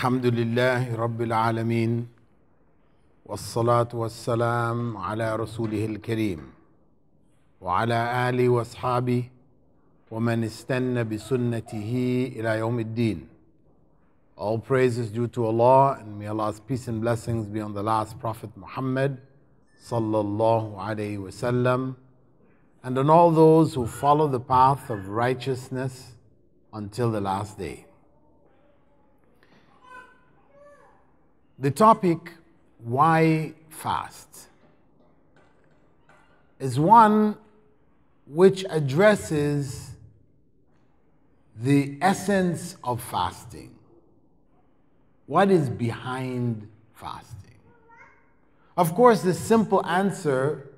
الحمد لله رب العالمين والصلاة والسلام على رسوله الكريم وعلى آله وأصحابه ومن استنى بسنته إلى يوم الدين. All praise is due to Allah, and may Allah's peace and blessings be on the last Prophet Muhammad sallallahu alayhi wasallam, and on all those who follow the path of righteousness until the last day. The topic, why fast, is one which addresses the essence of fasting. What is behind fasting? Of course, the simple answer,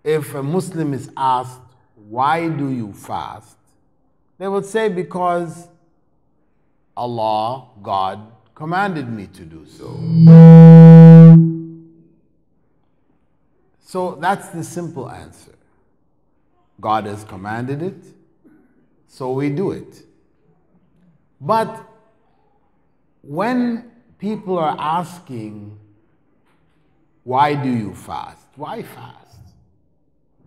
if a Muslim is asked, why do you fast? They would say, because Allah, God, commanded me to do so. So that's the simple answer. God has commanded it, so we do it. But when people are asking, why do you fast? Why fast?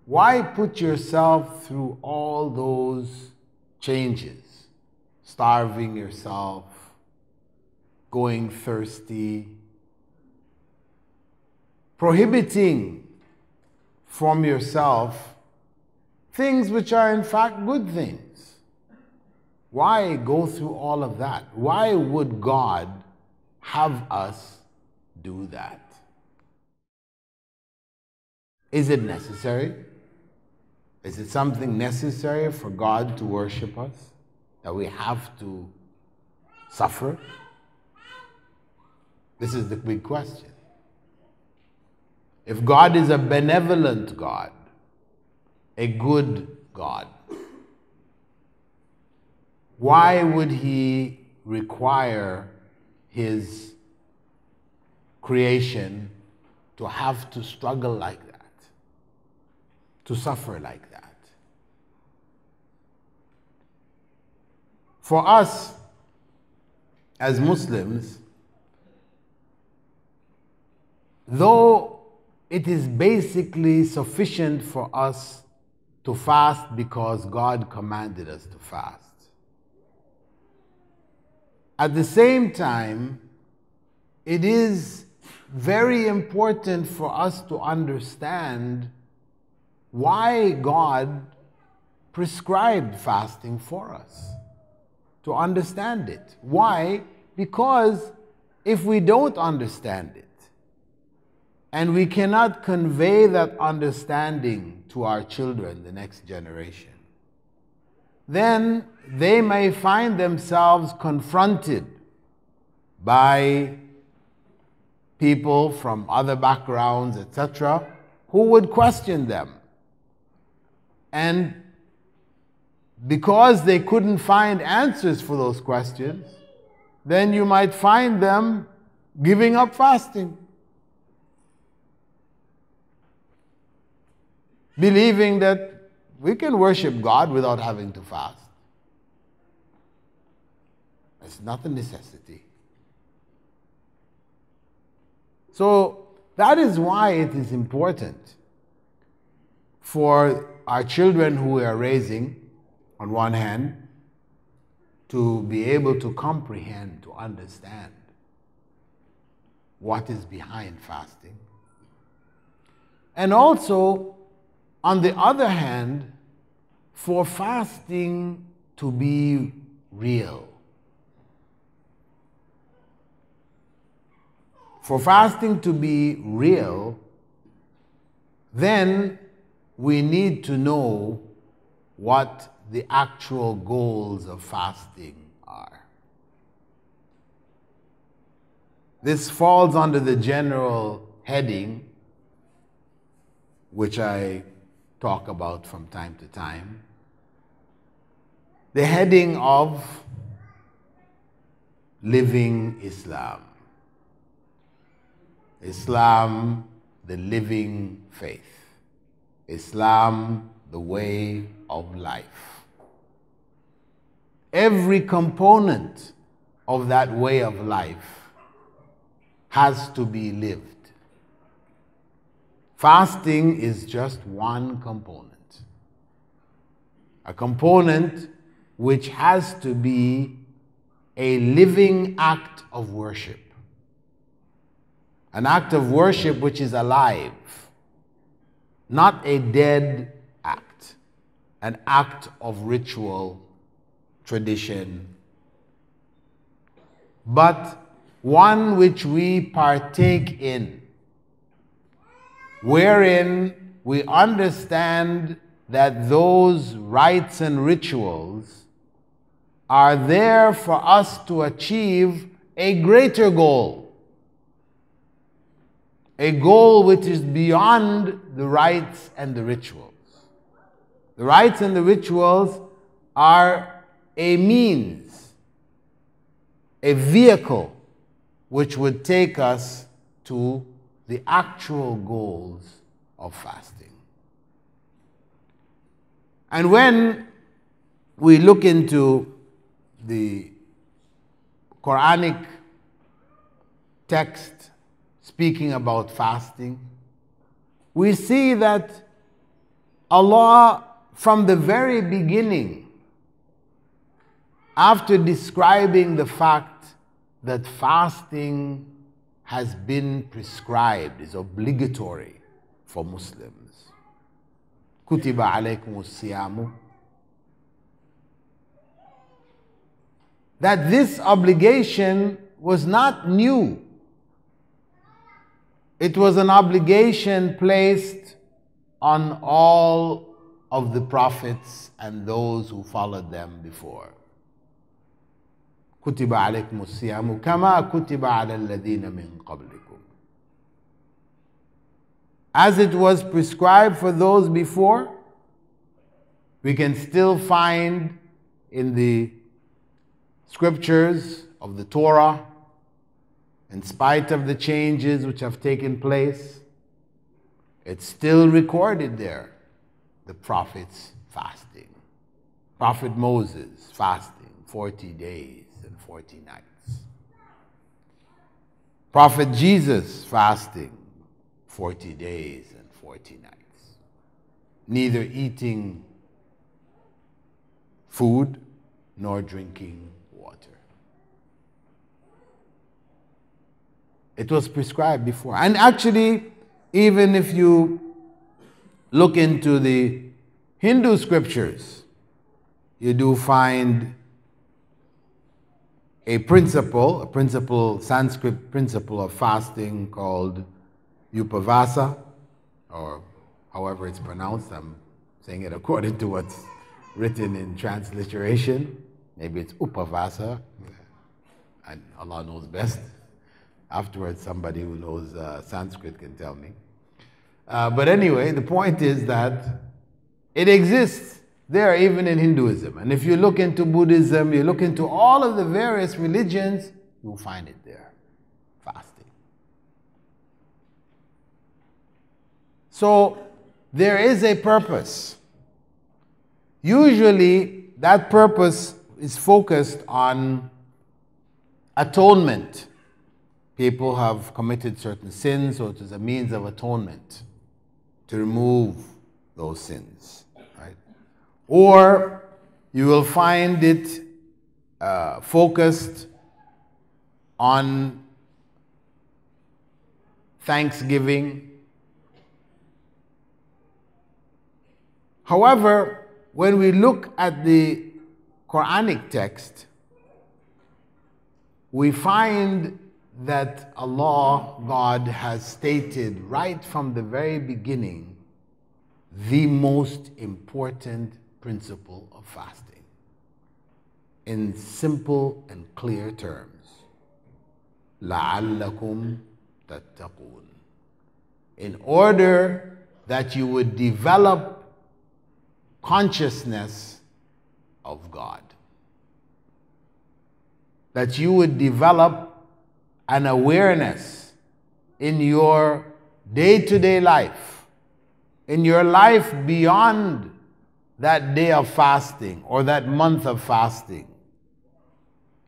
Why put yourself through all those changes? Starving yourself, going thirsty, prohibiting from yourself things which are in fact good things. Why go through all of that? Why would God have us do that? Is it necessary? Is it something necessary for God to worship us, that we have to suffer? This is the big question. If God is a benevolent God, a good God, why would He require His creation to have to struggle like that, to suffer like that? For us, as Muslims, though it is basically sufficient for us to fast because God commanded us to fast, at the same time, it is very important for us to understand why God prescribed fasting for us, to understand it. Why? Because if we don't understand it, and we cannot convey that understanding to our children, the next generation, then they may find themselves confronted by people from other backgrounds, etc., who would question them. And because they couldn't find answers for those questions, then you might find them giving up fasting, believing that we can worship God without having to fast. It's not a necessity. So that is why it is important for our children who we are raising, on one hand, to be able to comprehend, to understand what is behind fasting. And also, on the other hand, for fasting to be real. For fasting to be real, then we need to know what the actual goals of fasting are. This falls under the general heading, which I talk about from time to time, the heading of living Islam. Islam, the living faith. Islam, the way of life. Every component of that way of life has to be lived. Fasting is just one component. A component which has to be a living act of worship. An act of worship which is alive, not a dead act, an act of ritual, tradition, but one which we partake in, wherein we understand that those rites and rituals are there for us to achieve a greater goal. A goal which is beyond the rites and the rituals. The rites and the rituals are a means, a vehicle which would take us to the actual goals of fasting. And when we look into the Quranic text speaking about fasting, we see that Allah, from the very beginning, after describing the fact that fasting has been prescribed, is obligatory for Muslims. Kutiba alaykumus siyamu. That this obligation was not new. It was an obligation placed on all of the prophets and those who followed them before. كتب عليكم الصيام كما كتب على الذين من قبلكم. As it was prescribed for those before, we can still find in the scriptures of the Torah, in spite of the changes which have taken place, it's still recorded there, the prophets fasting. Prophet Moses fasting 40 days and 40 nights. Prophet Jesus fasting 40 days and 40 nights. Neither eating food nor drinking water. It was prescribed before. And actually, even if you look into the Hindu scriptures, you do find a Sanskrit principle of fasting called Upavasa, or however it's pronounced. I'm saying it according to what's written in transliteration. Maybe it's Upavasa, and Allah knows best. Afterwards, somebody who knows Sanskrit can tell me. But anyway, the point is that it exists there even in Hinduism. And if you look into Buddhism, you look into all of the various religions, you'll find it there. Fasting. So there is a purpose. Usually that purpose is focused on atonement. People have committed certain sins, so it is a means of atonement to remove those sins, right? Or you will find it focused on thanksgiving. However, when we look at the Quranic text, we find that Allah, God, has stated right from the very beginning the most important principle of fasting in simple and clear terms. لَعَلَّكُمْ تَتَّقُونَ. In order that you would develop consciousness of God. That you would develop an awareness in your day-to-day life, in your life beyond that day of fasting or that month of fasting.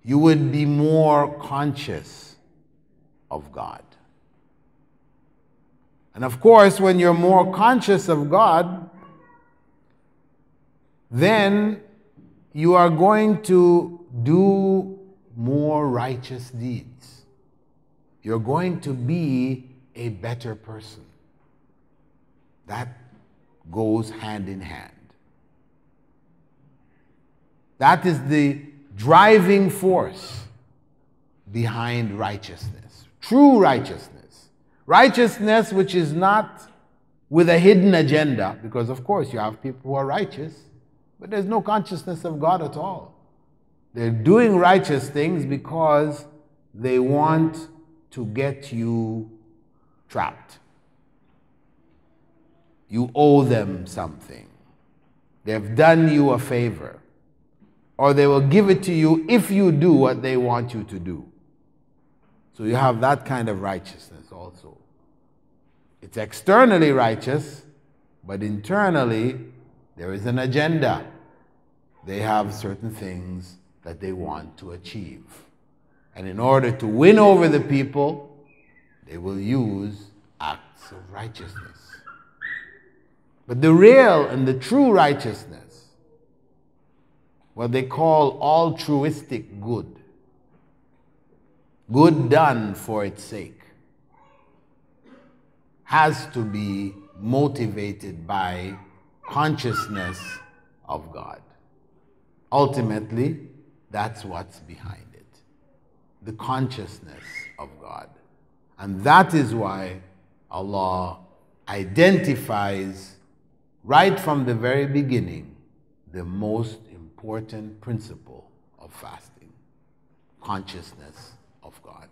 you would be more conscious of God. And of course, when you're more conscious of God, then you are going to do more righteous deeds. You're going to be a better person. That goes hand in hand. That is the driving force behind righteousness. True righteousness. Righteousness which is not with a hidden agenda, because of course you have people who are righteous, but there's no consciousness of God at all. They're doing righteous things because they want to get you trapped. You owe them something. They've done you a favor. Or they will give it to you if you do what they want you to do. So you have that kind of righteousness also. It's externally righteous, but internally there is an agenda. They have certain things that they want to achieve. And in order to win over the people, they will use acts of righteousness. But the real and the true righteousness, what they call altruistic good, good done for its sake, has to be motivated by consciousness of God. Ultimately, that's what's behind it. The consciousness of God. And that is why Allah identifies right from the very beginning the most important principle of fasting: consciousness of God.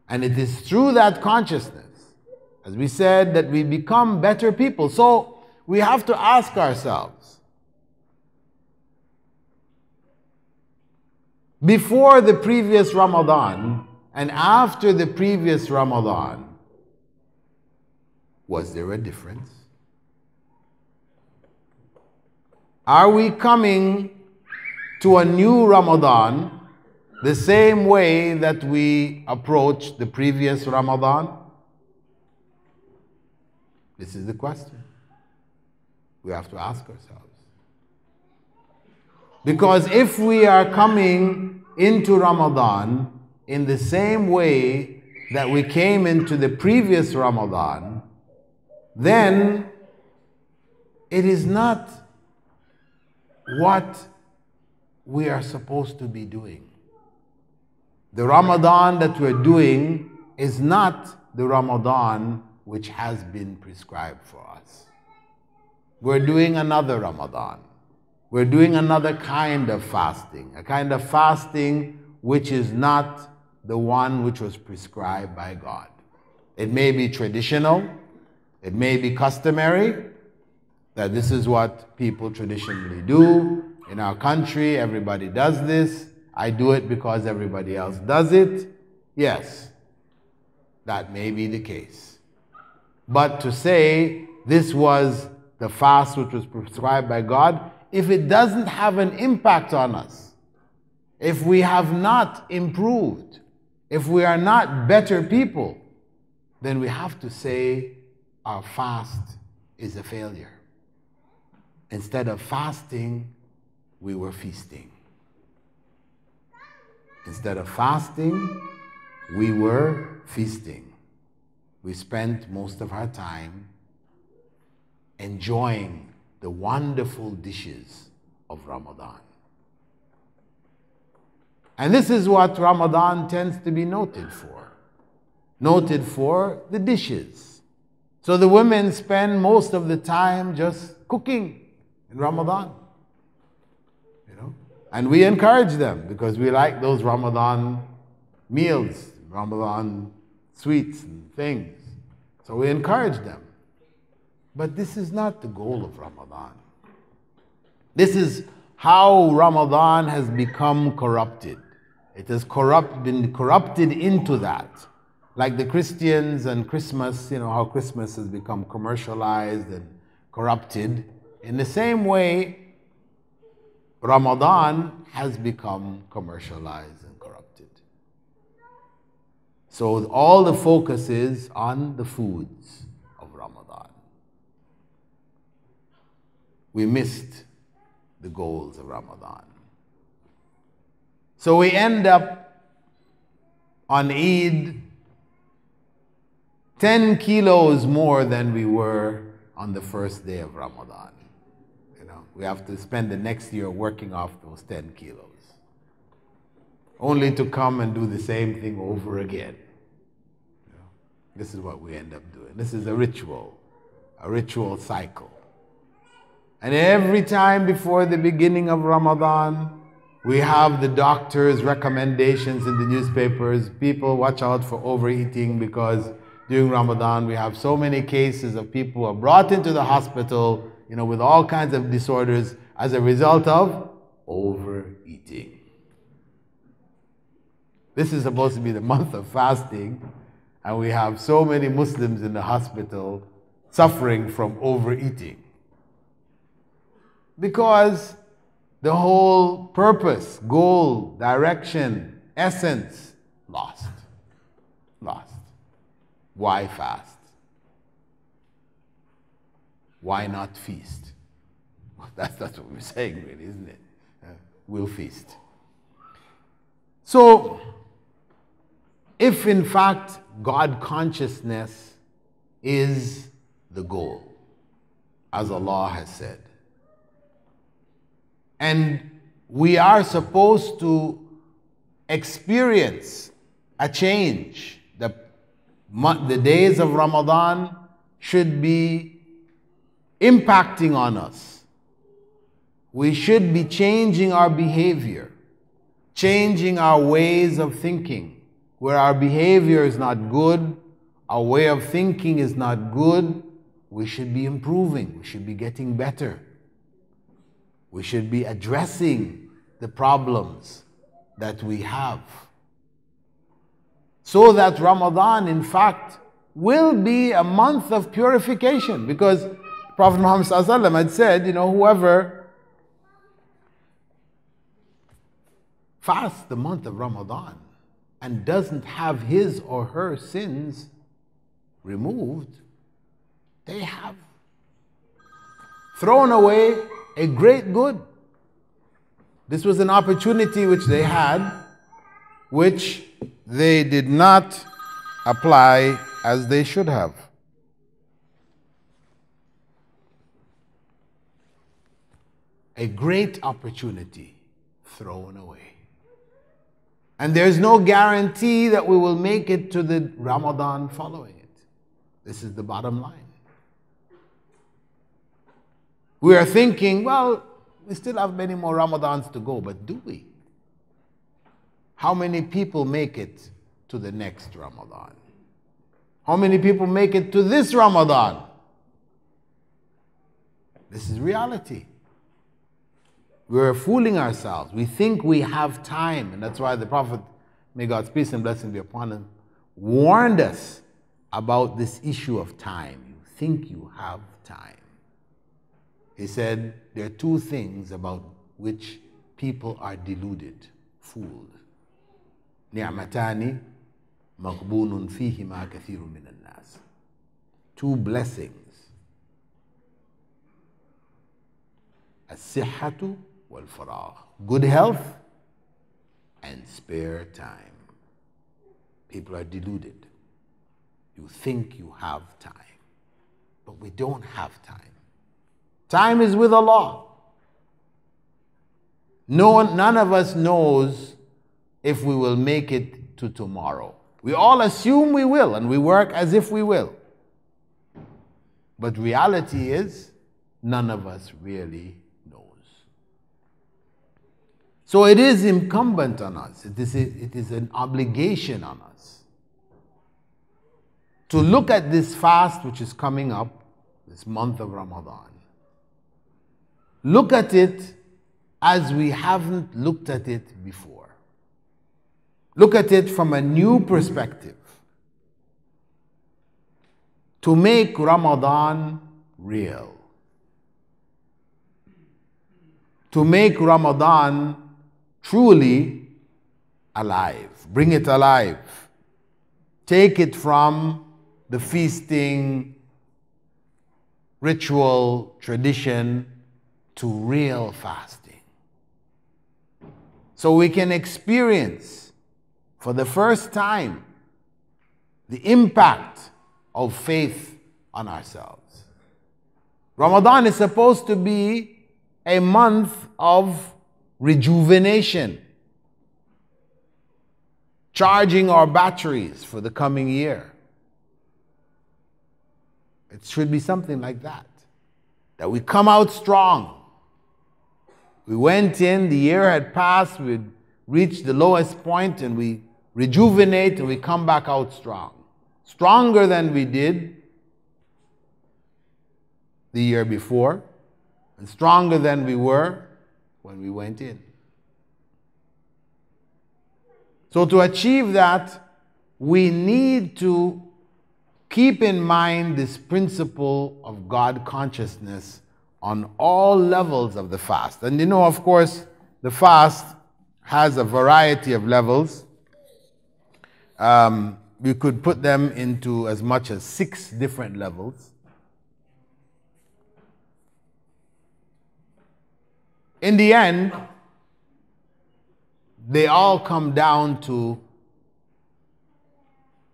And it is through that consciousness, as we said, that we become better people. So we have to ask ourselves, before the previous Ramadan and after the previous Ramadan, was there a difference? Are we coming to a new Ramadan the same way that we approached the previous Ramadan? This is the question we have to ask ourselves. Because if we are coming into Ramadan in the same way that we came into the previous Ramadan, then it is not what we are supposed to be doing. The Ramadan that we're doing is not the Ramadan which has been prescribed for us. We're doing another Ramadan. We're doing another kind of fasting, a kind of fasting which is not the one which was prescribed by God. It may be traditional, it may be customary, that this is what people traditionally do. In our country, everybody does this. I do it because everybody else does it. Yes, that may be the case. But to say this was the fast which was prescribed by God, if it doesn't have an impact on us, if we have not improved, if we are not better people, then we have to say our fast is a failure. Instead of fasting, we were feasting. Instead of fasting, we were feasting. We spent most of our time enjoying the wonderful dishes of Ramadan. And this is what Ramadan tends to be noted for. Noted for the dishes. So the women spend most of the time just cooking in Ramadan. And we encourage them because we like those Ramadan meals, Ramadan sweets and things. So we encourage them. But this is not the goal of Ramadan. This is how Ramadan has become corrupted. It has been corrupted into that. Like the Christians and Christmas, how Christmas has become commercialized and corrupted. In the same way, Ramadan has become commercialized and corrupted. So all the focus is on the foods of Ramadan. We missed the goals of Ramadan. So we end up on Eid 10 kilos more than we were on the first day of Ramadan. You know, we have to spend the next year working off those 10 kilos, only to come and do the same thing over again. You know, this is what we end up doing. This is a ritual cycle. And every time before the beginning of Ramadan, we have the doctor's recommendations in the newspapers. People watch out for overeating, because during Ramadan we have so many cases of people who are brought into the hospital, you know, with all kinds of disorders as a result of overeating. This is supposed to be the month of fasting, and we have so many Muslims in the hospital suffering from overeating. Because the whole purpose, goal, direction, essence, lost. Why fast? Why not feast? That's what we're saying, really, isn't it? We'll feast. So, if in fact God consciousness is the goal, as Allah has said, and we are supposed to experience a change. The days of Ramadan should be impacting on us. We should be changing our behavior, changing our ways of thinking. Where our behavior is not good, our way of thinking is not good, we should be improving, we should be getting better. We should be addressing the problems that we have, so that Ramadan, in fact, will be a month of purification. Because Prophet Muhammad ﷺ had said, you know, whoever fasts the month of Ramadan and doesn't have his or her sins removed, they have thrown away a great good. This was an opportunity which they had, which they did not apply as they should have. A great opportunity thrown away. And there's no guarantee that we will make it to the Ramadan following it. This is the bottom line. We are thinking, well, we still have many more Ramadans to go, but do we? How many people make it to the next Ramadan? How many people make it to this Ramadan? This is reality. We're fooling ourselves. We think we have time, and that's why the Prophet, may God's peace and blessing be upon him, warned us about this issue of time. You think you have time. He said there are two things about which people are deluded, fooled. نِعْمَتَانِ مَغْبُونٌ فِيهِمَا كَثِيرٌ مِنَ النَّاسِ. Two blessings. الصحة والفراغ. Good health and spare time. People are deluded. You think you have time, but we don't have time. Time is with Allah. None of us knows if we will make it to tomorrow. We all assume we will, and we work as if we will. But reality is, none of us really knows. So it is incumbent on us, it is an obligation on us to look at this fast which is coming up, this month of Ramadan. Look at it as we haven't looked at it before. Look at it from a new perspective. To make Ramadan real. to make Ramadan truly alive. Bring it alive. Take it from the feasting, ritual, tradition to real fasting. So we can experience for the first time the impact of faith on ourselves. Ramadan is supposed to be a month of rejuvenation, charging our batteries for the coming year. It should be something like that, that we come out strong. We went in, the year had passed, we'd reached the lowest point, and we rejuvenate and we come back out strong. Stronger than we did the year before, and stronger than we were when we went in. So to achieve that, we need to keep in mind this principle of God consciousness on all levels of the fast. And you know, of course, the fast has a variety of levels. We could put them into as much as 6 different levels. In the end, they all come down to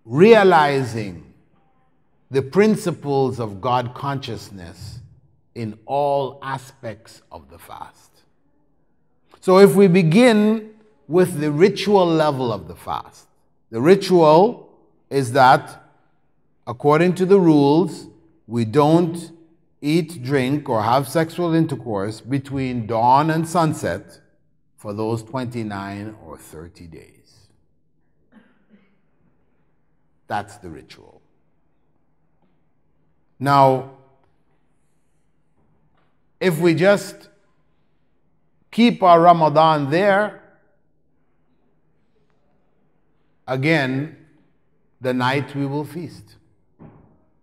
realizing the principles of God consciousness in all aspects of the fast. So if we begin with the ritual level of the fast, the ritual is that, according to the rules, we don't eat, drink, or have sexual intercourse between dawn and sunset for those 29 or 30 days. That's the ritual. Now, if we just keep our Ramadan there, again, the night we will feast.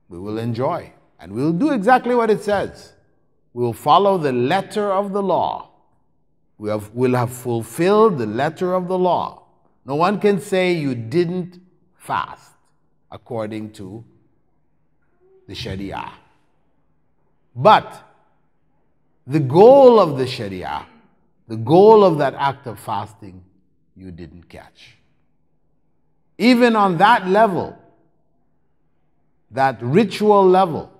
We will enjoy. And we'll do exactly what it says. We'll follow the letter of the law. We'll have fulfilled the letter of the law. No one can say you didn't fast according to the Sharia. But the goal of the Sharia, the goal of that act of fasting, you didn't catch. Even on that level, that ritual level,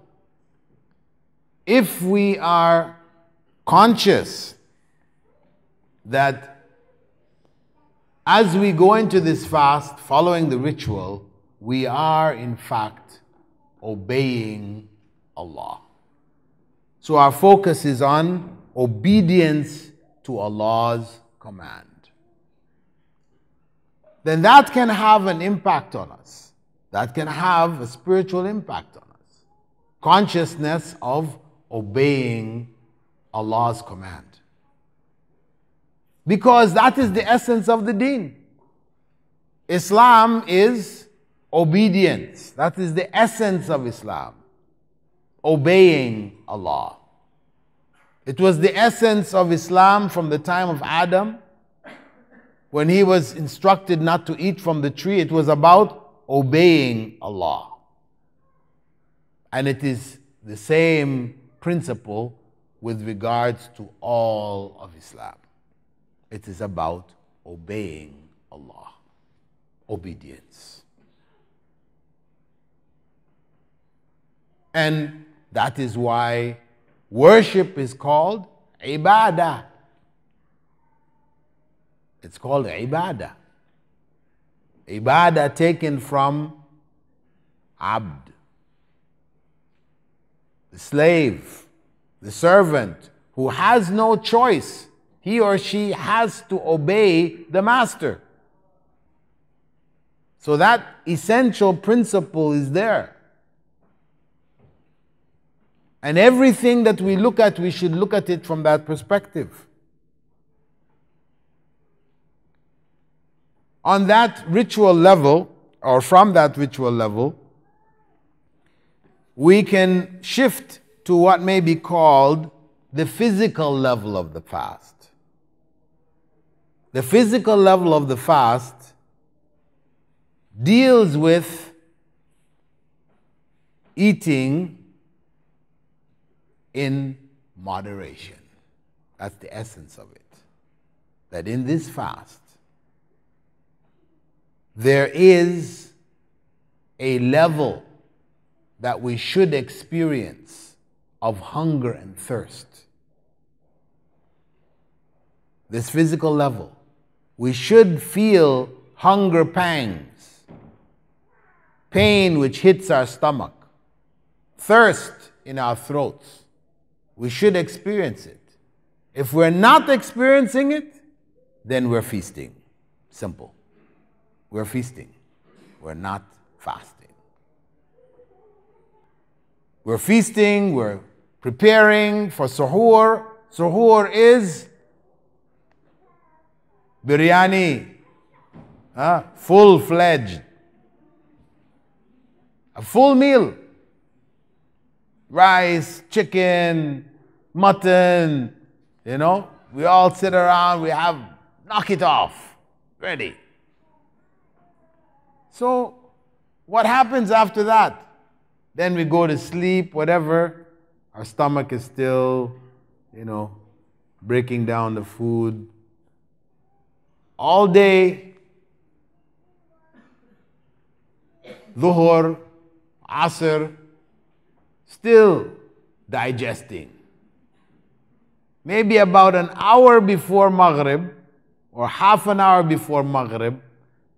if we are conscious that as we go into this fast, following the ritual, we are in fact obeying Allah. So our focus is on obedience to Allah's command. Then that can have an impact on us. That can have a spiritual impact on us. Consciousness of obeying Allah's command. Because that is the essence of the deen. Islam is obedience. That is the essence of Islam. Obeying Allah. It was the essence of Islam from the time of Adam. When he was instructed not to eat from the tree, it was about obeying Allah. And it is the same principle with regards to all of Islam. It is about obeying Allah. Obedience. And that is why worship is called ibadah. It's called ibadah. Ibadah taken from abd, the slave, the servant who has no choice. He or she has to obey the master. So that essential principle is there. And everything that we look at, we should look at it from that perspective. On that ritual level, or from that ritual level, we can shift to what may be called the physical level of the fast. The physical level of the fast deals with eating in moderation. That's the essence of it. That in this fast, there is a level that we should experience of hunger and thirst. This physical level. We should feel hunger pangs, pain which hits our stomach, thirst in our throats. We should experience it. If we're not experiencing it, then we're feasting. Simple. We're feasting. We're not fasting. We're feasting, we're preparing for suhoor. Suhoor is biryani, full-fledged. A full meal. Rice, chicken, mutton, we all sit around, we have, knock it off, ready. So, what happens after that? Then we go to sleep, whatever. Our stomach is still, breaking down the food. All day, Dhuhr, Asr, still digesting. Maybe about an hour before Maghrib, or half an hour before Maghrib,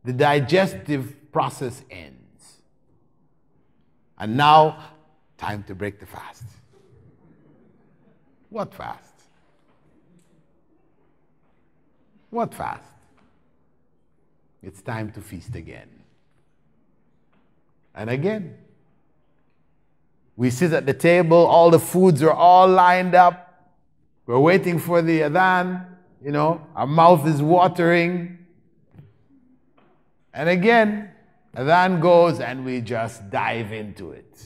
the digestive process ends. And now, time to break the fast. What fast? What fast? It's time to feast again. And again. We sit at the table, all the foods are all lined up. We're waiting for the adhan, our mouth is watering. And again, adhan goes and we just dive into it.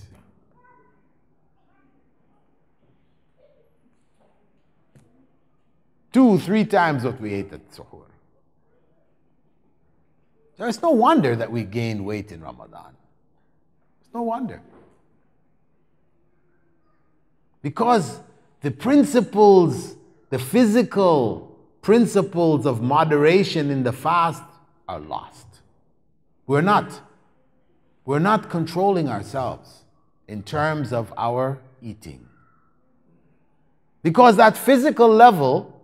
Two, 3 times what we ate at suhoor. So it's no wonder that we gain weight in Ramadan. It's no wonder. Because the principles, the physical principles of moderation in the fast are lost. We're not controlling ourselves in terms of our eating. Because that physical level,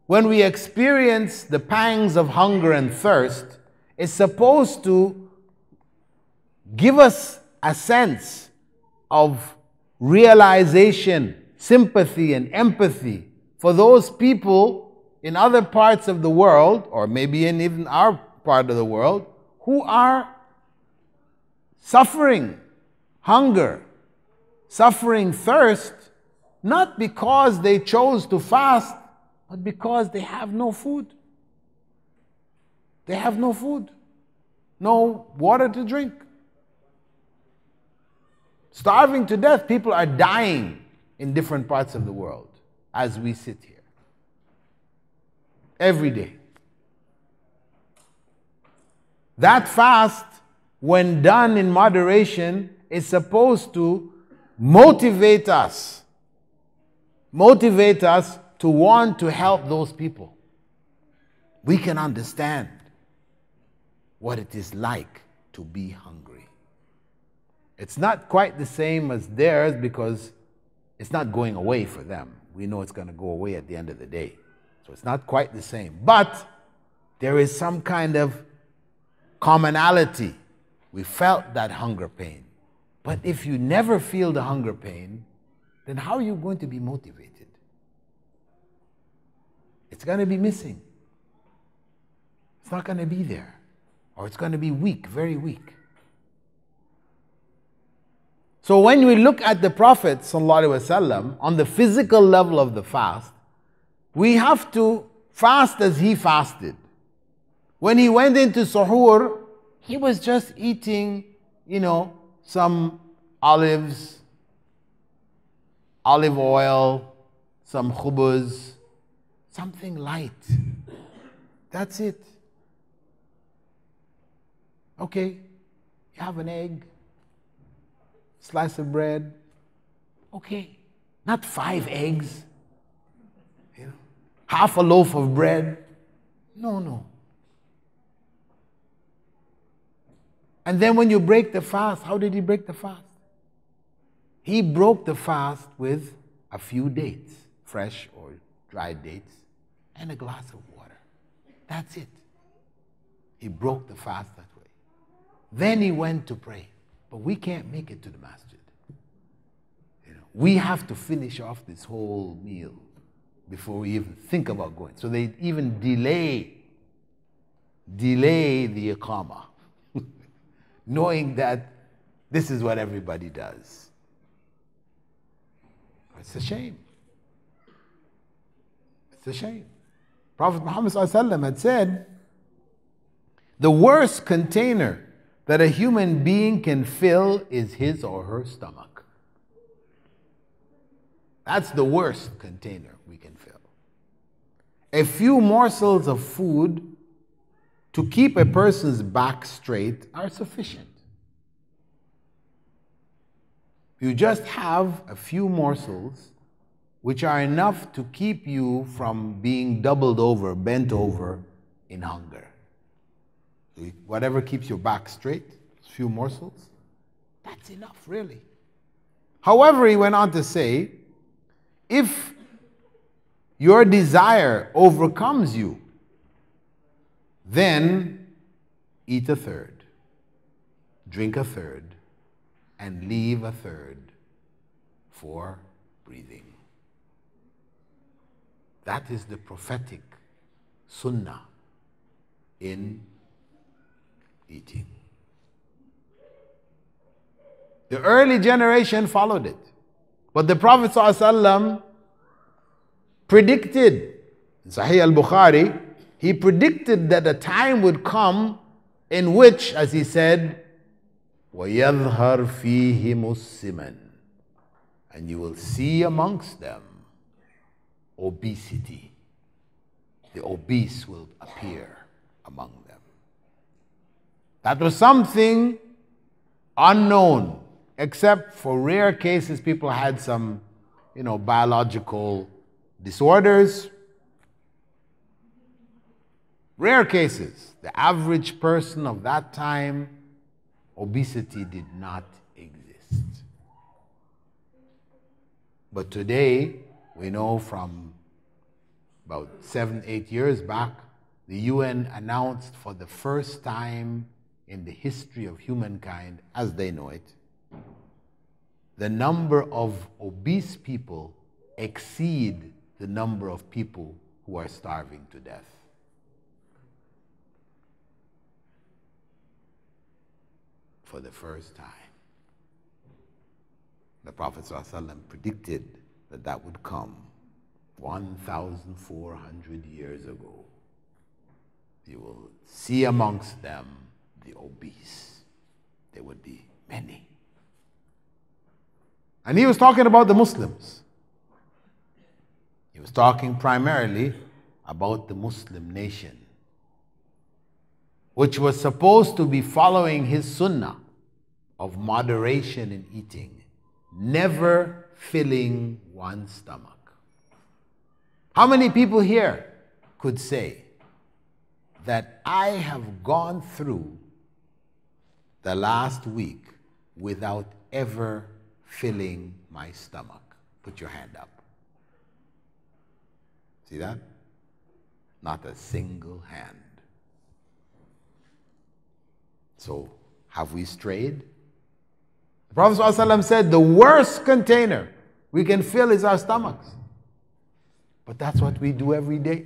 when we experience the pangs of hunger and thirst, is supposed to give us a sense of realization, sympathy, and empathy for those people in other parts of the world, or maybe in even our part of the world, who are suffering hunger, suffering thirst, not because they chose to fast, but because they have no food. They have no food, no water to drink. Starving to death. People are dying in different parts of the world as we sit here. Every day. That fast, when done in moderation, is supposed to motivate us to want to help those people. We can understand what it is like to be hungry. It's not quite the same as theirs because it's not going away for them. We know it's going to go away at the end of the day. So it's not quite the same. But there is some kind of commonality. We felt that hunger pain. But if you never feel the hunger pain, then how are you going to be motivated? It's going to be missing. It's not going to be there. Or it's going to be weak, very weak. So when we look at the Prophet ﷺ on the physical level of the fast, we have to fast as he fasted. When he went into suhoor, he was just eating, some olives, olive oil, some khubuz, something light. That's it. Okay, you have an egg, slice of bread. Okay, not 5 eggs, half a loaf of bread. No. And then when you break the fast, how did he break the fast? He broke the fast with a few dates, fresh or dried dates, and a glass of water. That's it. He broke the fast that way. Then he went to pray. But we can't make it to the masjid. We have to finish off this whole meal before we even think about going. So they even delay the iqamah, knowing that this is what everybody does. It's a shame. It's a shame. Prophet Muhammad ﷺ had said, the worst container that a human being can fill is his or her stomach. That's the worst container we can fill. A few morsels of food to keep a person's back straight are sufficient. You just have a few morsels which are enough to keep you from being doubled over, bent over in hunger. Whatever keeps your back straight, a few morsels, that's enough, really. However, he went on to say, if your desire overcomes you, then eat a third, drink a third, and leave a third for breathing. That is the prophetic sunnah in eating. The early generation followed it. But the Prophet ﷺ predicted, in Sahih al-Bukhari, he predicted that a time would come in which, as he said, وَيَظْهَرْ فِيهِمُ السِّمَنُ, and you will see amongst them obesity. The obese will appear among them. That was something unknown, except for rare cases. People had some, biological disorders. Rare cases. The average person of that time, obesity did not exist. But today, we know from about 7-8 years back, the UN announced for the first time in the history of humankind, as they know it, the number of obese people exceed the number of people who are starving to death. For the first time. The Prophet ﷺ predicted that that would come 1,400 years ago. You will see amongst them the obese. There would be many. And he was talking about the Muslims. He was talking primarily about the Muslim nation, which was supposed to be following his sunnah of moderation in eating, never filling one's stomach. How many people here could say that I have gone through the last week without ever filling my stomach? Put your hand up. See that? Not a single hand. So, have we strayed? The Prophet ﷺ said the worst container we can fill is our stomachs. But that's what we do every day.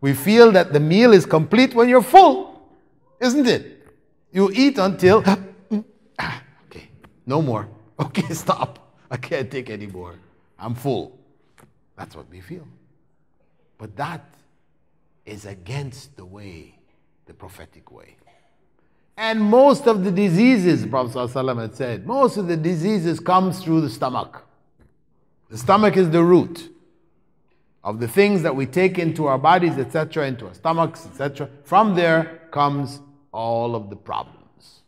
We feel that the meal is complete when you're full, isn't it? You eat until, okay, no more. Okay, stop. I can't take any more. I'm full. That's what we feel. But that is against the way, the prophetic way. And most of the diseases, the Prophet ﷺ had said, most of the diseases comes through the stomach. The stomach is the root. of the things that we take into our bodies, etc., into our stomachs, etc., from there comes all of the problems.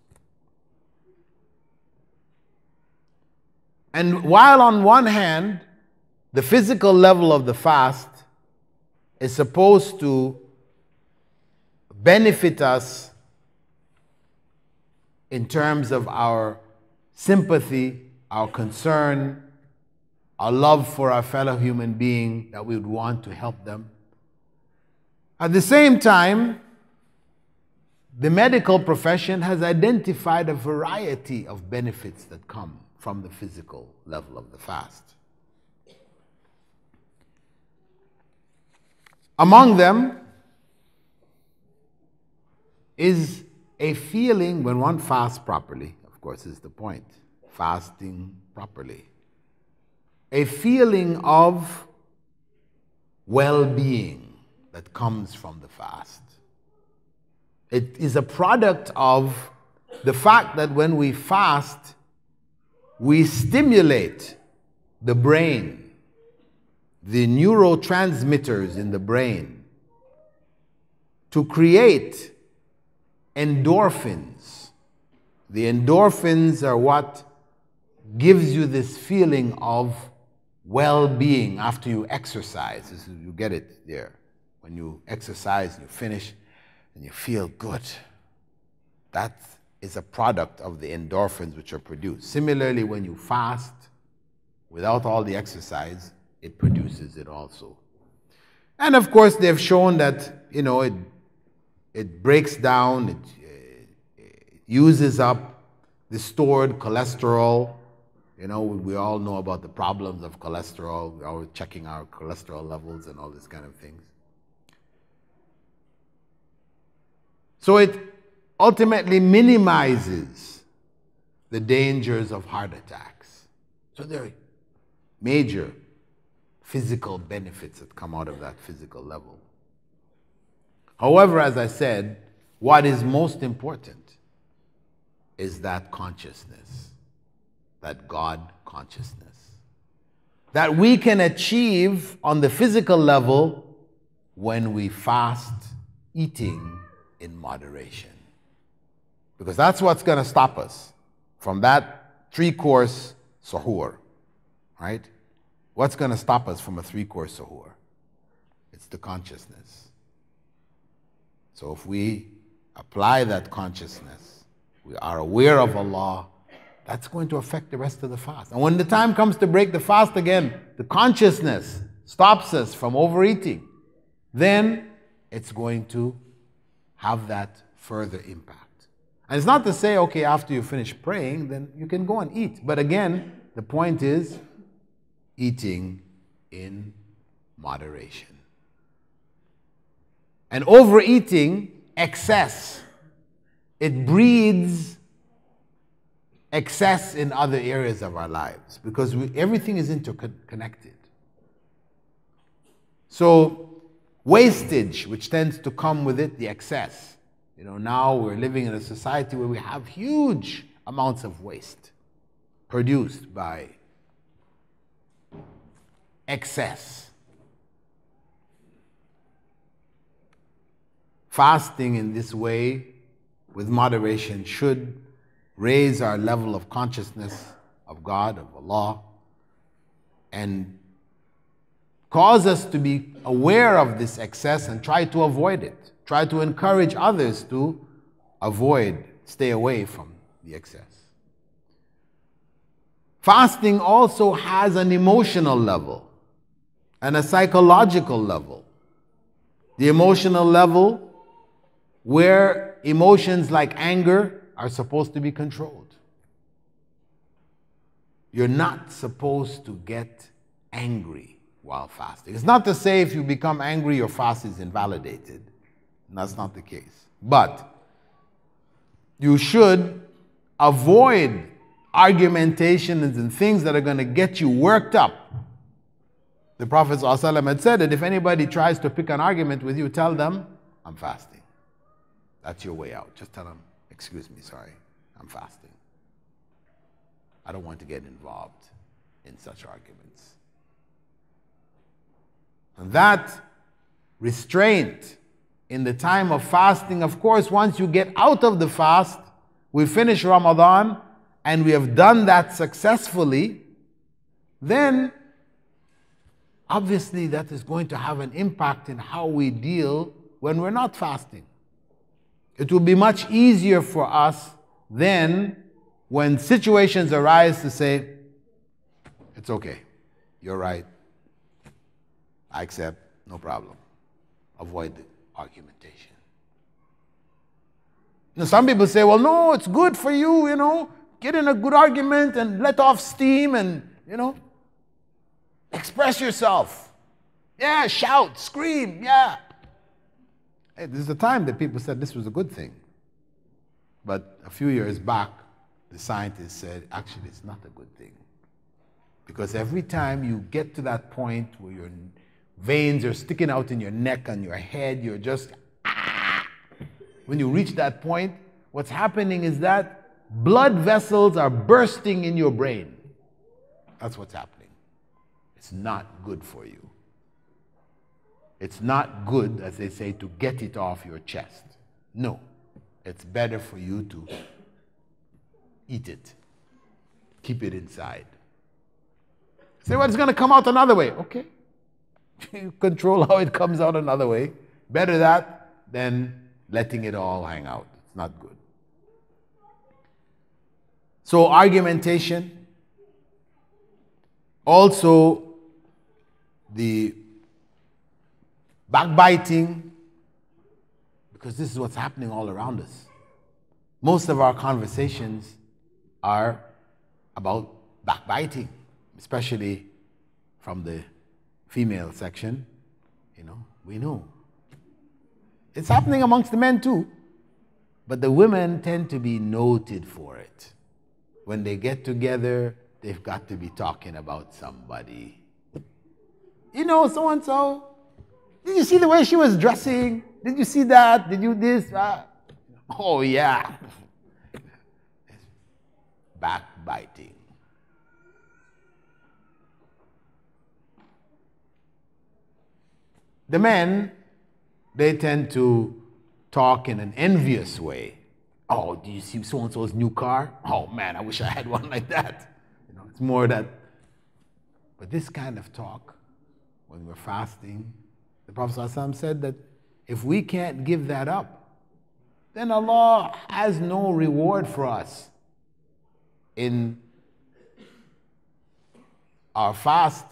And while on one hand, the physical level of the fast is supposed to benefit us in terms of our sympathy, our concern, our love for our fellow human being, that we would want to help them. At the same time, the medical profession has identified a variety of benefits that come from the physical level of the fast. Among them is a feeling, when one fasts properly, of course is the point, fasting properly, a feeling of well-being that comes from the fast. It is a product of the fact that when we fast, we stimulate the brain, the neurotransmitters in the brain, to create endorphins. The endorphins are what gives you this feeling of well-being after you exercise. You get it there. When you exercise, you finish, and you feel good. That is a product of the endorphins which are produced. Similarly, when you fast, without all the exercise, it produces it also. And of course, they've shown that, it breaks down, it uses up the stored cholesterol. We all know about the problems of cholesterol. We're always checking our cholesterol levels and all this kind of things. So it ultimately minimizes the dangers of heart attacks. So there are major physical benefits that come out of that physical level. However, as I said, what is most important is that consciousness, that God consciousness, that we can achieve on the physical level when we fast, eating in moderation. Because that's what's going to stop us from that 3-course suhoor, right? What's going to stop us from a 3-course suhoor? It's the consciousness. So if we apply that consciousness, we are aware of Allah, that's going to affect the rest of the fast. And when the time comes to break the fast again, the consciousness stops us from overeating, then it's going to have that further impact. And it's not to say, okay, after you finish praying, then you can go and eat. But again, the point is eating in moderation. And overeating, excess, it breeds excess in other areas of our lives because everything is interconnected. So wastage, which tends to come with it, the excess. Now we're living in a society where we have huge amounts of waste produced by excess. Fasting in this way, with moderation, should raise our level of consciousness of God, of Allah, and cause us to be aware of this excess and try to avoid it. Try to encourage others to stay away from the excess. Fasting also has an emotional level and a psychological level. The emotional level, where emotions like anger are supposed to be controlled. You're not supposed to get angry while fasting. It's not to say if you become angry, your fast is invalidated. That's not the case. But you should avoid argumentations and things that are going to get you worked up. The Prophet ﷺ had said that if anybody tries to pick an argument with you, tell them, I'm fasting. That's your way out. Just tell them, excuse me, sorry, I'm fasting. I don't want to get involved in such arguments. And that restraint in the time of fasting, of course, once you get out of the fast, we finish Ramadan, and we have done that successfully, then obviously that is going to have an impact in how we deal when we're not fasting. It will be much easier for us then when situations arise to say, it's okay, you're right, I accept, no problem. Avoid the argumentation. Now, some people say, well, no, it's good for you, get in a good argument and let off steam and, express yourself. Yeah, shout, scream, yeah. Hey, this is the time that people said this was a good thing. But a few years back, the scientists said, actually, it's not a good thing. Because every time you get to that point where your veins are sticking out in your neck and your head, you're just, when you reach that point, what's happening is that blood vessels are bursting in your brain. That's what's happening. It's not good for you. It's not good, as they say, to get it off your chest. No. It's better for you to eat it. Keep it inside. Say, well, it's going to come out another way. Okay. You control how it comes out another way. Better that than letting it all hang out. It's not good. So argumentation. Also, the backbiting, because this is what's happening all around us. Most of our conversations are about backbiting, especially from the female section. We know. It's happening amongst the men too, but the women tend to be noted for it. When they get together, they've got to be talking about somebody. So-and-so, did you see the way she was dressing? Did you see that? Did you this? Oh, yeah. Backbiting. The men, they tend to talk in an envious way. Oh, do you see so-and-so's new car? Oh, man, I wish I had one like that. It's more that. But this kind of talk, when we're fasting, the Prophet ﷺ said that if we can't give that up, then Allah has no reward for us in our fast.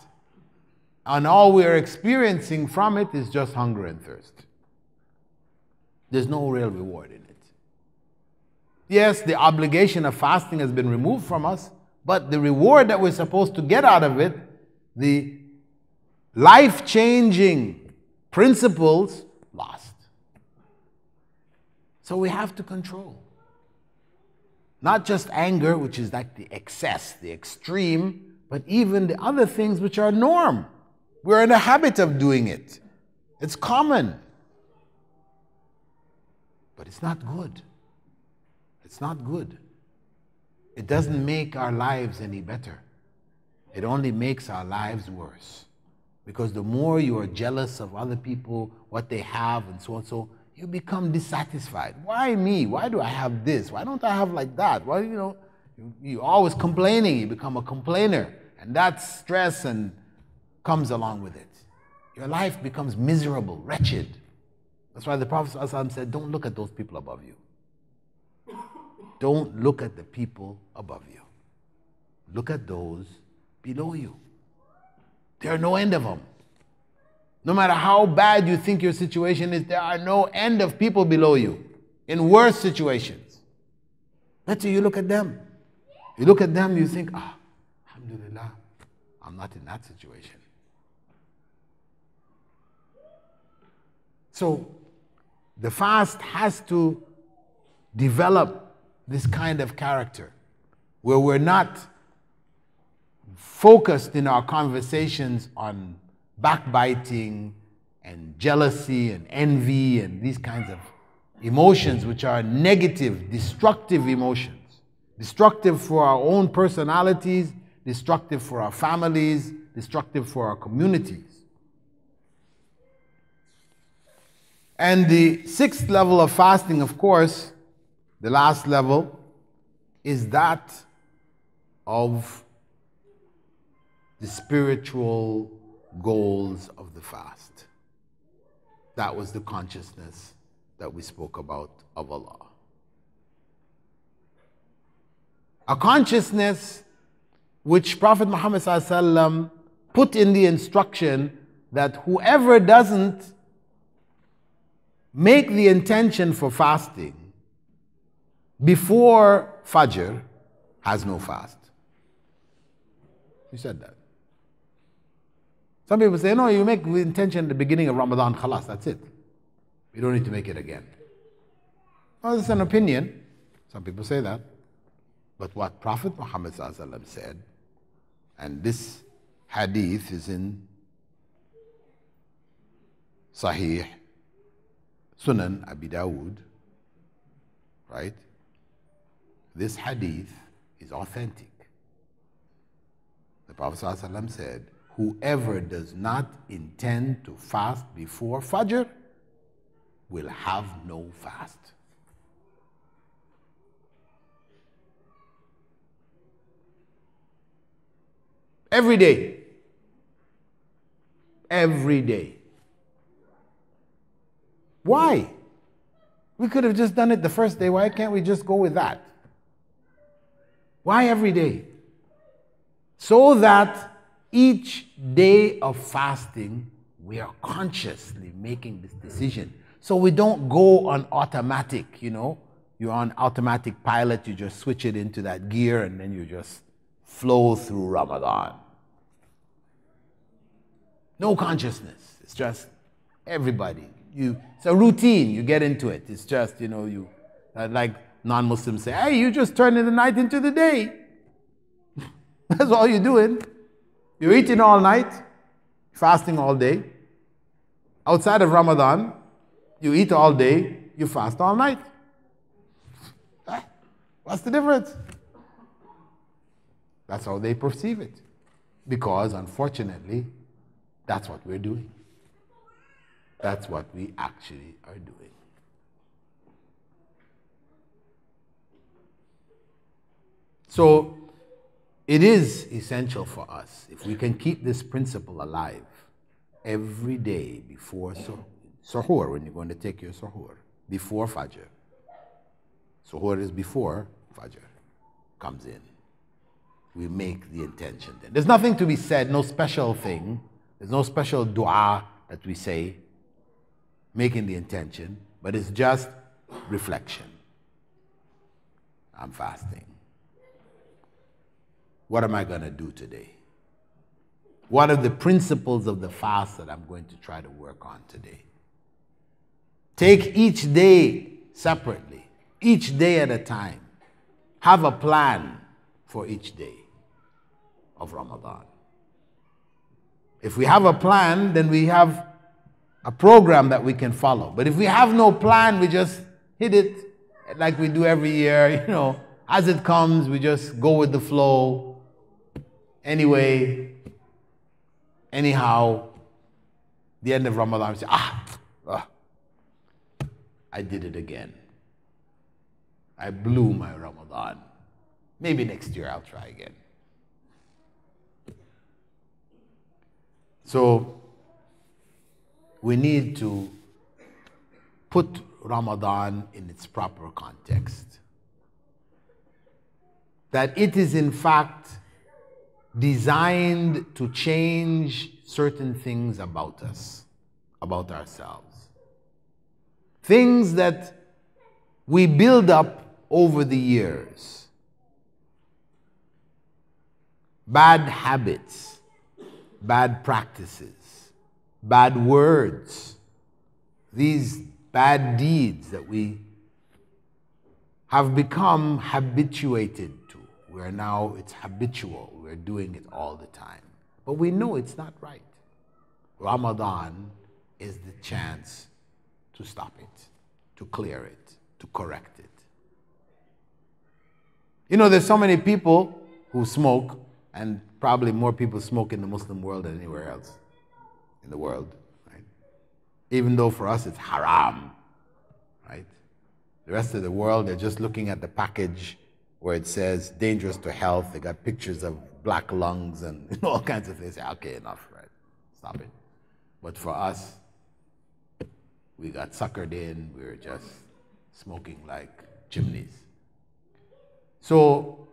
And all we're experiencing from it is just hunger and thirst. There's no real reward in it. Yes, the obligation of fasting has been removed from us, but the reward that we're supposed to get out of it, the life-changing principles, lost. So we have to control. Not just anger, which is like the excess, the extreme, but even the other things which are norm. We're in a habit of doing it. It's common. But it's not good. It's not good. It doesn't make our lives any better. It only makes our lives worse. Because the more you are jealous of other people, what they have, and so on, so you become dissatisfied. Why me? Why do I have this? Why don't I have like that? Why, you're always complaining. You become a complainer. And that stress and comes along with it. Your life becomes miserable, wretched. That's why the Prophet ﷺ said, don't look at those people above you. Don't look at the people above you. Look at those below you. There are no end of them. No matter how bad you think your situation is, there are no end of people below you in worse situations. Better you look at them. You look at them, you think, alhamdulillah, I'm not in that situation. So the fast has to develop this kind of character where we're not focused in our conversations on backbiting and jealousy and envy and these kinds of emotions which are negative, destructive emotions. Destructive for our own personalities, destructive for our families, destructive for our communities. And the sixth level of fasting, of course, the last level, is that of the spiritual goals of the fast. That was the consciousness that we spoke about of Allah. A consciousness which Prophet Muhammad ﷺ put in the instruction that whoever doesn't make the intention for fasting before Fajr has no fast. He said that. Some people say, no, you make the intention at the beginning of Ramadan, khalas, that's it. You don't need to make it again. Well, it's an opinion. Some people say that. But what Prophet Muhammad ﷺ said, and this hadith is in Sahih Sunan Abi Dawud, right? This hadith is authentic. The Prophet ﷺ said, whoever does not intend to fast before Fajr will have no fast. Every day. Every day. Why? We could have just done it the first day. Why can't we just go with that? Why every day? So that each day of fasting, we are consciously making this decision. So we don't go on automatic, you know. You're on automatic pilot, you just switch it into that gear and then you just flow through Ramadan. No consciousness. It's just everybody. It's a routine. You get into it. It's just, you know, you like non-Muslims say, hey, you just turning the night into the day. That's all you're doing. You're eating all night, fasting all day. Outside of Ramadan, you eat all day, you fast all night. What's the difference? That's how they perceive it. Because, unfortunately, that's what we're doing. That's what we actually are doing. So, it is essential for us, if we can keep this principle alive, every day before suhoor, when you're going to take your suhoor, before Fajr. Suhoor is before Fajr comes in. We make the intention then. There's nothing to be said, no special thing. There's no special dua that we say, making the intention, but it's just reflection. I'm fasting. What am I going to do today? What are the principles of the fast that I'm going to try to work on today? Take each day separately, each day at a time. Have a plan for each day of Ramadan. If we have a plan, then we have a program that we can follow. But if we have no plan, we just hit it like we do every year, you know, as it comes, we just go with the flow. Anyway, anyhow, the end of Ramadan, we say, I did it again. I blew my Ramadan. Maybe next year I'll try again. So, we need to put Ramadan in its proper context. That it is in fact designed to change certain things about us, about ourselves. Things that we build up over the years. Bad habits, bad practices, bad words, these bad deeds that we have become habituated to. It's habitual. We're doing it all the time. But we know it's not right. Ramadan is the chance to stop it, to clear it, to correct it. You know, there's so many people who smoke, and probably more people smoke in the Muslim world than anywhere else in the world. Right? even though for us it's haram, right? The rest of the world, they're just looking at the package where it says dangerous to health. They got pictures of black lungs and all kinds of things. They say, okay, enough, right? Stop it. But for us, we got suckered in. We were just smoking like chimneys. So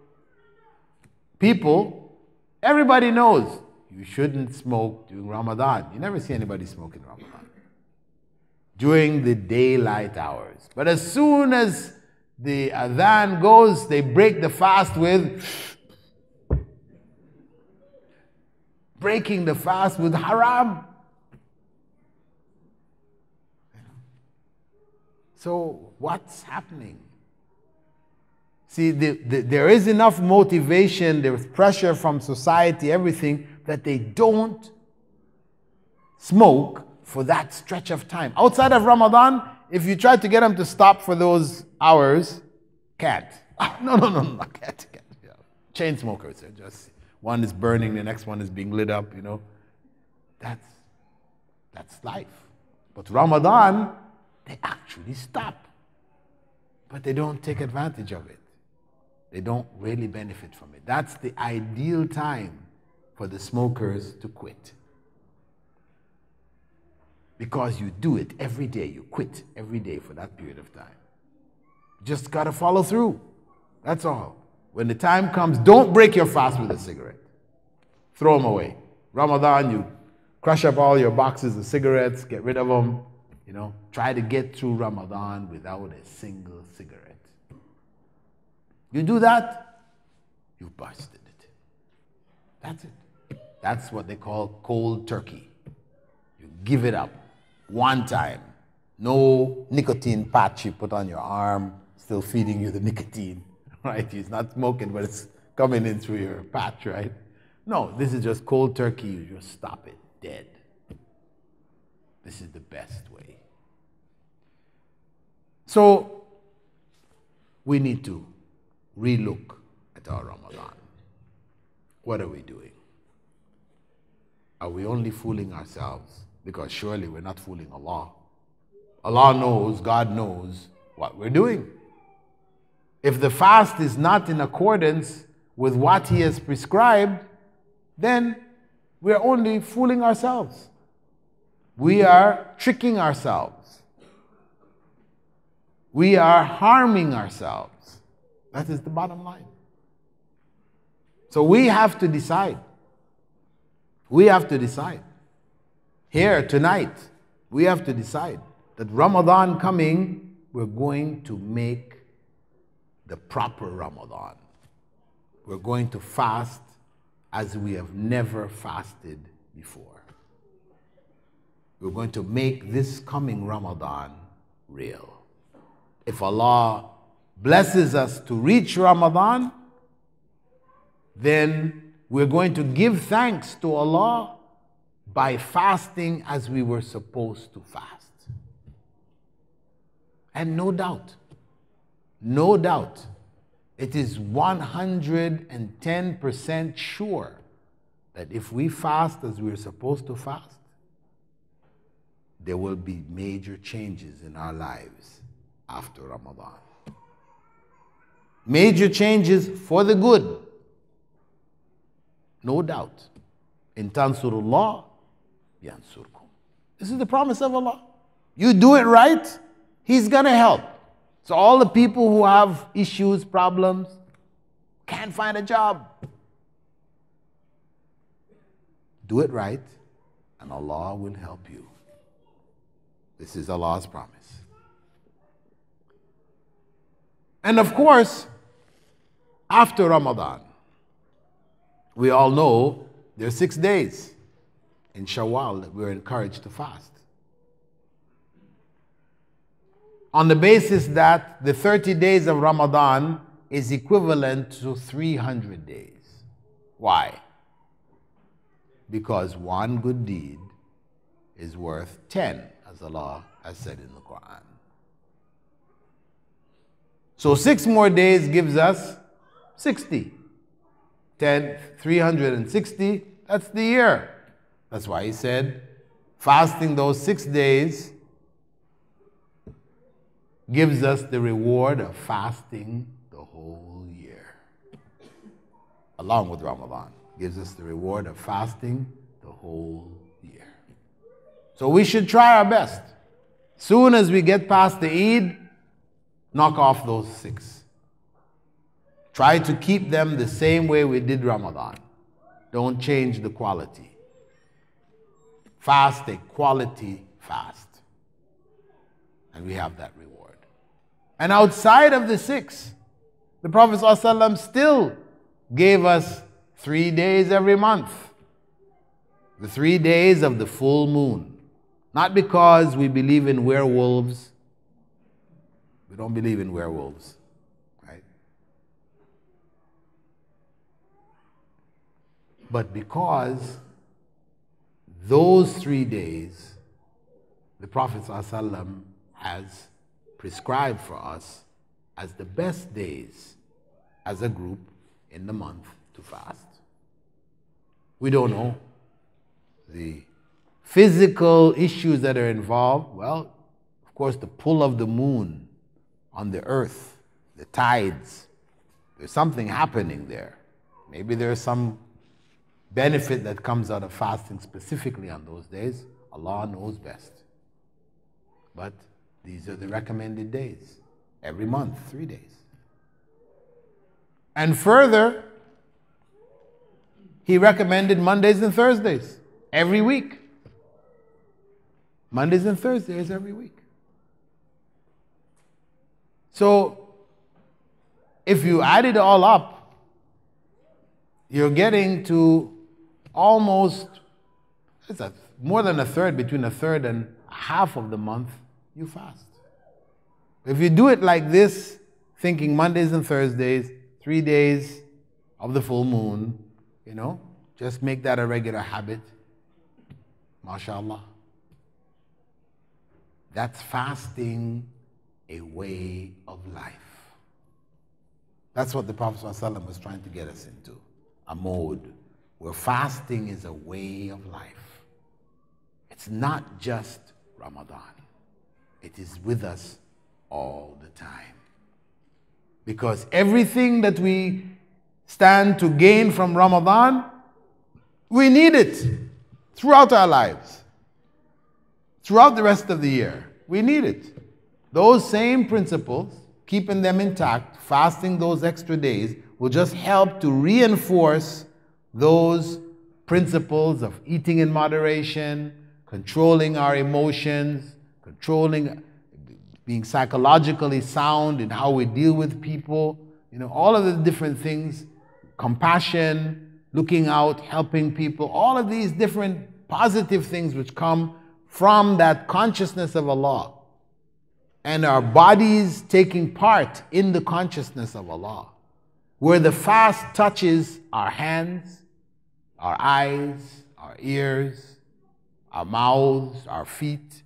people, everybody knows you shouldn't smoke during Ramadan. You never see anybody smoke in Ramadan. During the daylight hours. But as soon as the adhan goes, they break the fast with breaking the fast with haram. So what's happening? See, there is enough motivation, there's pressure from society, everything, that they don't smoke for that stretch of time. Outside of Ramadan, if you try to get them to stop for those hours, can't. No, can't. Yeah. Chain smokers, they're just, one is burning, the next one is being lit up, you know. That's life. But Ramadan, they actually stop. But they don't take advantage of it. They don't really benefit from it. That's the ideal time for the smokers to quit. Because you do it every day. You quit every day for that period of time. Just got to follow through. That's all. When the time comes, don't break your fast with a cigarette. Throw them away. Ramadan, you crush up all your boxes of cigarettes, get rid of them. You know, try to get through Ramadan without a single cigarette. You do that, you've busted it. That's it. That's what they call cold turkey. You give it up one time. No nicotine patch you put on your arm, still feeding you the nicotine, right? It's not smoking, but it's coming in through your patch, right? No, this is just cold turkey. You just stop it dead. This is the best way. So, we need to relook at our Ramadan. What are we doing? Are we only fooling ourselves? Because surely we're not fooling Allah. Allah knows, God knows what we're doing. If the fast is not in accordance with what He has prescribed, then we're only fooling ourselves. We are tricking ourselves. We are harming ourselves. That is the bottom line. So we have to decide. We have to decide. Here, tonight, we have to decide that Ramadan coming, we're going to make the proper Ramadan. We're going to fast as we have never fasted before. We're going to make this coming Ramadan real. If Allah blesses us to reach Ramadan, then we're going to give thanks to Allah by fasting as we were supposed to fast. And no doubt, it is 110% sure that if we fast as we're supposed to fast, there will be major changes in our lives after Ramadan. Major changes for the good. No doubt. In tansurullah, yansurkum. This is the promise of Allah. You do it right, He's going to help. So all the people who have issues, problems, can't find a job, do it right, and Allah will help you. This is Allah's promise. And of course, after Ramadan, we all know there are 6 days in Shawwal that we're encouraged to fast. On the basis that the 30 days of Ramadan is equivalent to 300 days. Why? Because one good deed is worth 10, as Allah has said in the Quran. So 6 more days gives us 60. 10, 360, that's the year. That's why He said, Fasting those 6 days gives us the reward of fasting the whole year. Along with Ramadan, gives us the reward of fasting the whole year. So we should try our best. Soon as we get past the Eid, knock off those 6. Try to keep them the same way we did Ramadan. Don't change the quality. Fast a quality fast. And we have that reward. And outside of the 6, the Prophet ﷺ still gave us 3 days every month. The 3 days of the full moon. Not because we believe in werewolves. We don't believe in werewolves. Right? But because those 3 days, the Prophet ﷺ has prescribed for us as the best days as a group in the month to fast. We don't know the physical issues that are involved. Well, of course, the pull of the moon on the earth, the tides, there's something happening there. Maybe there's some benefit that comes out of fasting specifically on those days. Allah knows best. But these are the recommended days. Every month, 3 days. And further, he recommended Mondays and Thursdays every week. Mondays and Thursdays every week. So, if you add it all up, you're getting to almost, more than a third, between a third and half of the month, you fast. If you do it like this, thinking Mondays and Thursdays, 3 days of the full moon, just make that a regular habit. MashaAllah. That's fasting a way of life. That's what the Prophet ﷺ was trying to get us into. A mode where fasting is a way of life. It's not just Ramadan. It is with us all the time. Because everything that we stand to gain from Ramadan, we need it throughout our lives. Throughout the rest of the year, we need it. Those same principles, keeping them intact, fasting those extra days, will just help to reinforce those principles of eating in moderation, controlling our emotions, being psychologically sound in how we deal with people, all of the different things, compassion, looking out, helping people, all of these different positive things which come from that consciousness of Allah and our bodies taking part in the consciousness of Allah, where the fast touches our hands, our eyes, our ears, our mouths, our feet.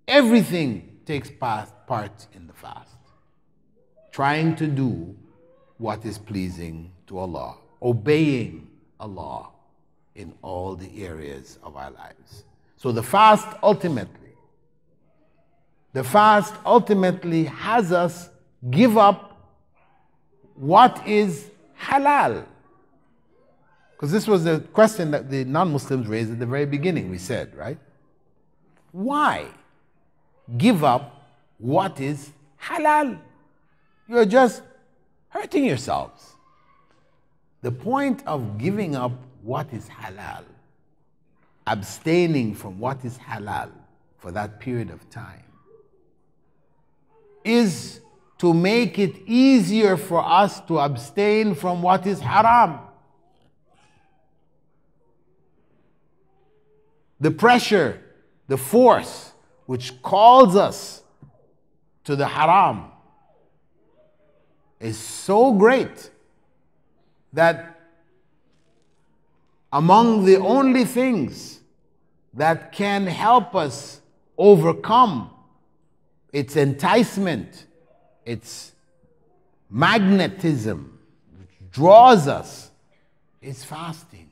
Everything takes part in the fast. Trying to do what is pleasing to Allah, obeying Allah in all the areas of our lives. So the fast ultimately has us give up what is halal. Because this was the question that the non-Muslims raised at the very beginning, we said, right? Why give up what is halal? You're just hurting yourselves. The point of giving up what is halal, abstaining from what is halal for that period of time, is to make it easier for us to abstain from what is haram. The pressure, the force which calls us to the haram is so great that among the only things that can help us overcome its enticement, its magnetism, which draws us, is fasting,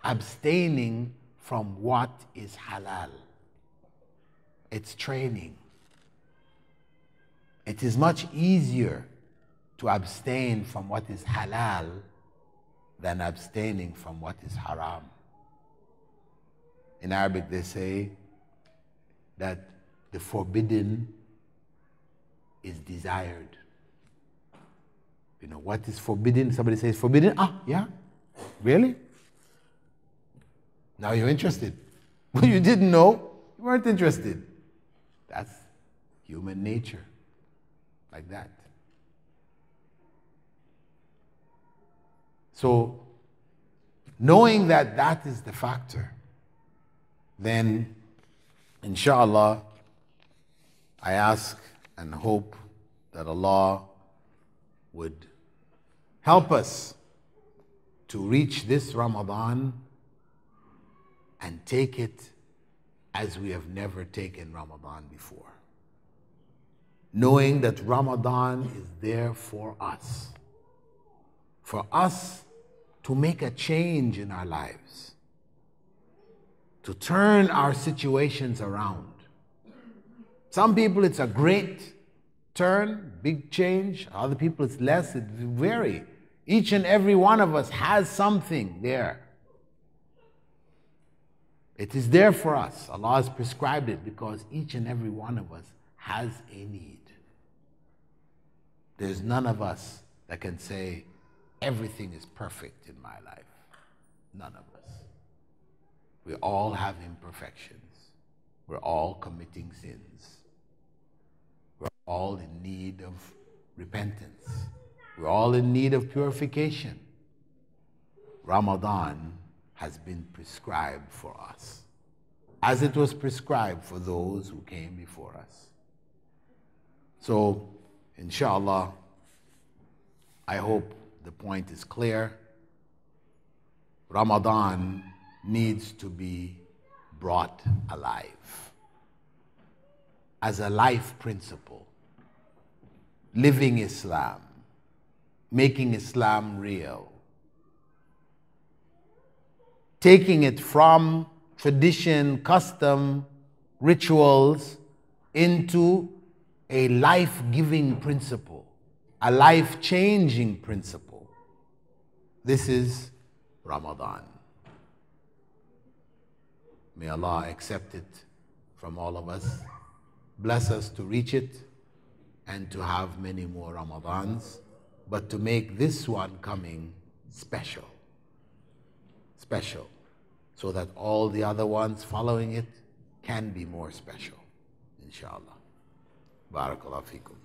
abstaining from what is halal. It's training. It is much easier to abstain from what is halal than abstaining from what is haram. In Arabic, they say that the forbidden is desired. You know, what is forbidden? Somebody says forbidden. Ah, yeah? Really? Now you're interested. When you didn't know, you weren't interested. That's human nature. Like that. So, knowing that that is the factor, then, inshallah, I ask and hope that Allah would help us to reach this Ramadan and take it as we have never taken Ramadan before. Knowing that Ramadan is there for us to make a change in our lives, to turn our situations around. Some people it's a great turn, big change. Other people it's less, it varies. Each and every one of us has something there. It is there for us. Allah has prescribed it because each and every one of us has a need. There's none of us that can say, everything is perfect in my life. None of us. We all have imperfections. We're all committing sins. We're all in need of repentance. We're all in need of purification. Ramadan has been prescribed for us, as it was prescribed for those who came before us. So, inshallah, I hope the point is clear. Ramadan needs to be brought alive as a life principle, living Islam, making Islam real, taking it from tradition, custom, rituals into a life-giving principle, a life-changing principle. This is Ramadan. May Allah accept it from all of us, bless us to reach it and to have many more Ramadans, but to make this one coming special. Special, so that all the other ones following it can be more special, inshallah. Barakallahu feekum.